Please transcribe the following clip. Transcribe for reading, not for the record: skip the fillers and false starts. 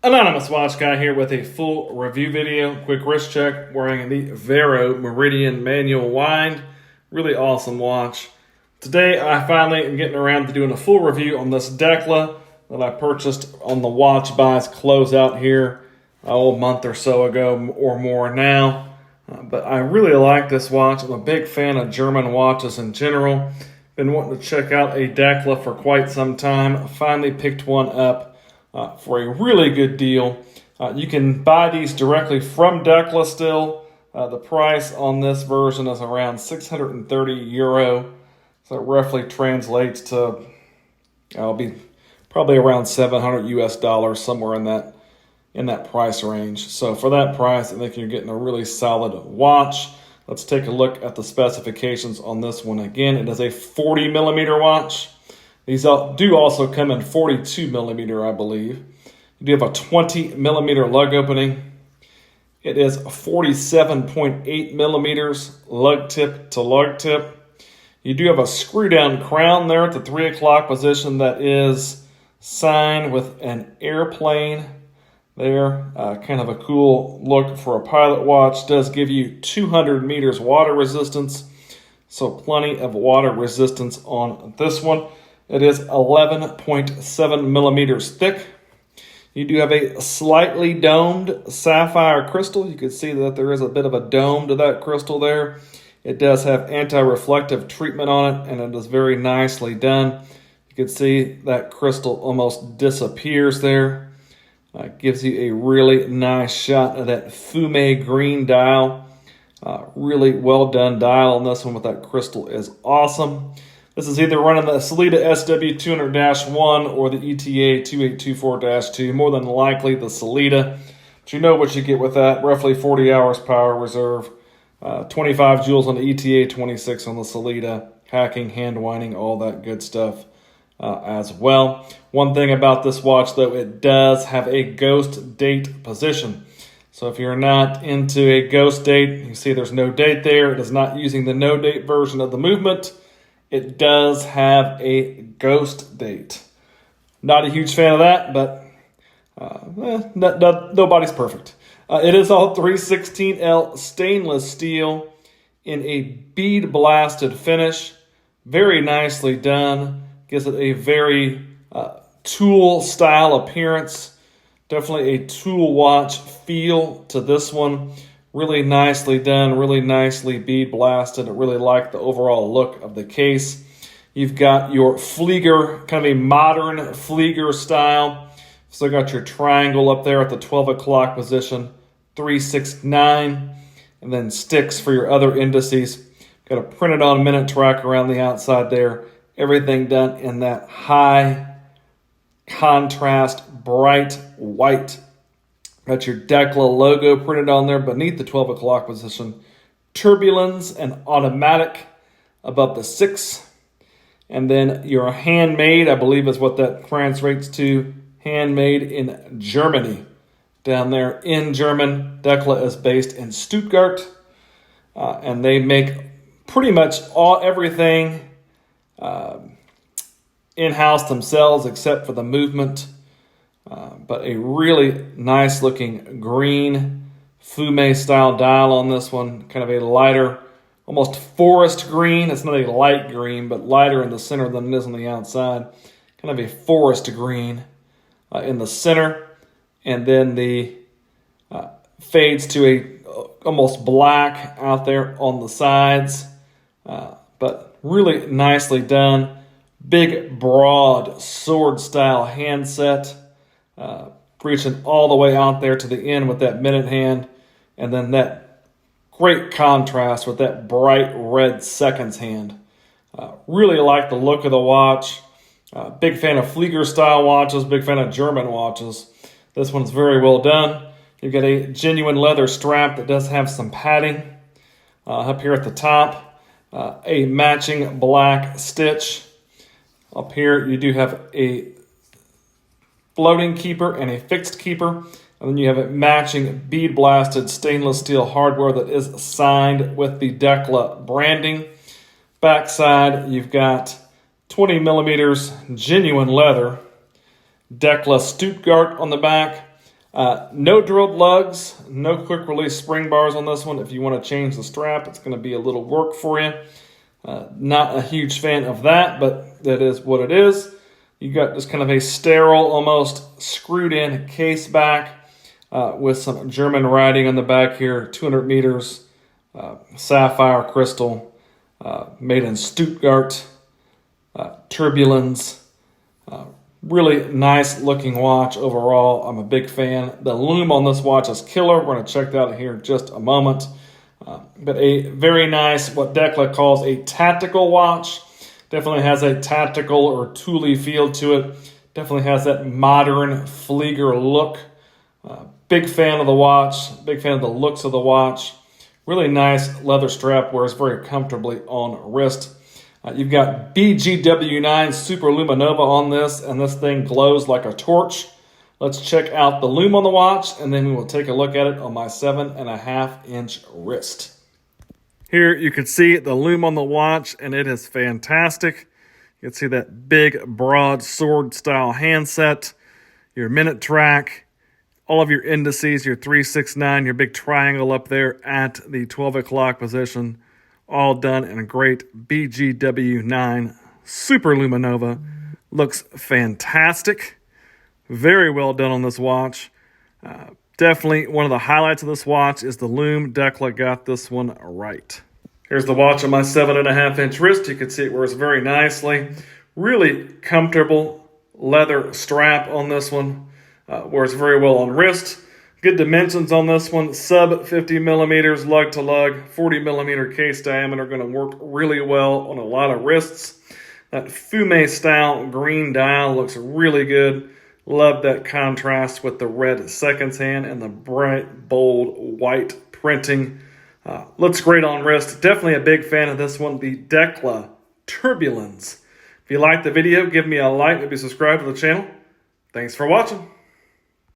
Anonymous Watch Guy here with a full review video. Quick wrist check wearing the Vero Meridian manual wind. Really awesome watch. Today I finally am getting around to doing a full review on this Dekla that I purchased on the Watch Buys closeout here a month or so ago or more now. But I really like this watch. I'm a big fan of German watches in general. Been wanting to check out a Dekla for quite some time. Finally picked one up for a really good deal. You can buy these directly from Dekla still. The price on this version is around 630 euro. So it roughly translates to, it'll be probably around 700 US dollars, somewhere in that price range. So for that price, I think you're getting a really solid watch. Let's take a look at the specifications on this one. Again, it is a 40 millimeter watch. These do also come in 42 millimeter, I believe. You do have a 20 millimeter lug opening. It is 47.8 millimeters lug tip to lug tip. You do have a screw down crown there at the 3 o'clock position that is signed with an airplane there. Kind of a cool look for a pilot watch. Does give you 200 meters water resistance. So plenty of water resistance on this one. It is 11.7 millimeters thick. You do have a slightly domed sapphire crystal. You can see that there is a bit of a dome to that crystal there. It does have anti-reflective treatment on it, and it is very nicely done. You can see that crystal almost disappears there. Gives you a really nice shot of that fume green dial. Really well done dial on this one with that crystal is awesome. This is either running the Sellita SW200-1 or the ETA 2824-2. More than likely the Sellita. But you know what you get with that. Roughly 40 hours power reserve. 25 joules on the ETA, 26 on the Sellita. Hacking, hand winding, all that good stuff as well. One thing about this watch, though, it does have a ghost date position. So if you're not into a ghost date, you see there's no date there. It is not using the no date version of the movement. It does have a ghost date. Not a huge fan of that, but nobody's perfect. It is all 316L stainless steel in a bead blasted finish. Very nicely done. Gives it a very tool style appearance. Definitely a tool watch feel to this one. Really nicely done, really nicely bead blasted. I really like the overall look of the case. You've got your Flieger, kind of a modern Flieger style. So got your triangle up there at the 12 o'clock position, 369, and then sticks for your other indices. Got a printed on minute track around the outside there. Everything done in that high contrast, bright white. Got your Dekla logo printed on there beneath the 12 o'clock position. Turbulence and automatic above the 6. And then your handmade, I believe is what that translates to. Handmade in Germany. Down there in German. Dekla is based in Stuttgart. And they make pretty much everything in-house themselves except for the movement. But a really nice looking green fume style dial on this one. Kind of a lighter, almost forest green. It's not a light green, but lighter in the center than it is on the outside. Kind of a forest green in the center. And then the fades to a almost black out there on the sides. But really nicely done. Big, broad, sword-style handset. Reaching all the way out there to the end with that minute hand. And then that great contrast with that bright red seconds hand. Really like the look of the watch. Big fan of Flieger-style watches. Big fan of German watches. This one's very well done. You've got a genuine leather strap that does have some padding up here at the top. A matching black stitch. Up here you do have a floating keeper and a fixed keeper. And then you have a matching bead blasted stainless steel hardware that is signed with the Dekla branding. Backside, you've got 20 millimeters genuine leather. Dekla Stuttgart on the back. No drilled lugs, no quick release spring bars on this one. If you want to change the strap, it's going to be a little work for you. Not a huge fan of that, but that is what it is. You got just kind of a sterile, almost screwed in case back with some German writing on the back here, 200 meters, sapphire crystal, made in Stuttgart, Turbulenz. Really nice looking watch overall. I'm a big fan. The lume on this watch is killer. We're going to check that out here in just a moment. But a very nice, what Dekla calls a tactical watch. Definitely has a tactical or tooly feel to it. Definitely has that modern Flieger look. Big fan of the watch. Big fan of the looks of the watch. Really nice leather strap, wears very comfortably on wrist. You've got BGW9 Super Luminova on this, and this thing glows like a torch. Let's check out the lume on the watch, and then we will take a look at it on my 7.5-inch wrist. Here you can see the lume on the watch, and it is fantastic. You can see that big, broad sword-style handset, your minute track, all of your indices, your 369, your big triangle up there at the 12 o'clock position. All done in a great BGW9 Super Luminova. Looks fantastic. Very well done on this watch. Definitely one of the highlights of this watch is the lume. Dekla got this one right. Here's the watch on my 7.5-inch wrist. You can see it wears very nicely. Really comfortable leather strap on this one. Wears very well on wrist. Good dimensions on this one, sub 50 millimeters lug to lug, 40 millimeter case diameter, going to work really well on a lot of wrists. That fume style green dial looks really good. Love that contrast with the red seconds hand and the bright, bold white printing. Looks great on wrist. Definitely a big fan of this one, the Dekla Turbulenz. If you liked the video, give me a like, maybe subscribe to the channel. Thanks for watching.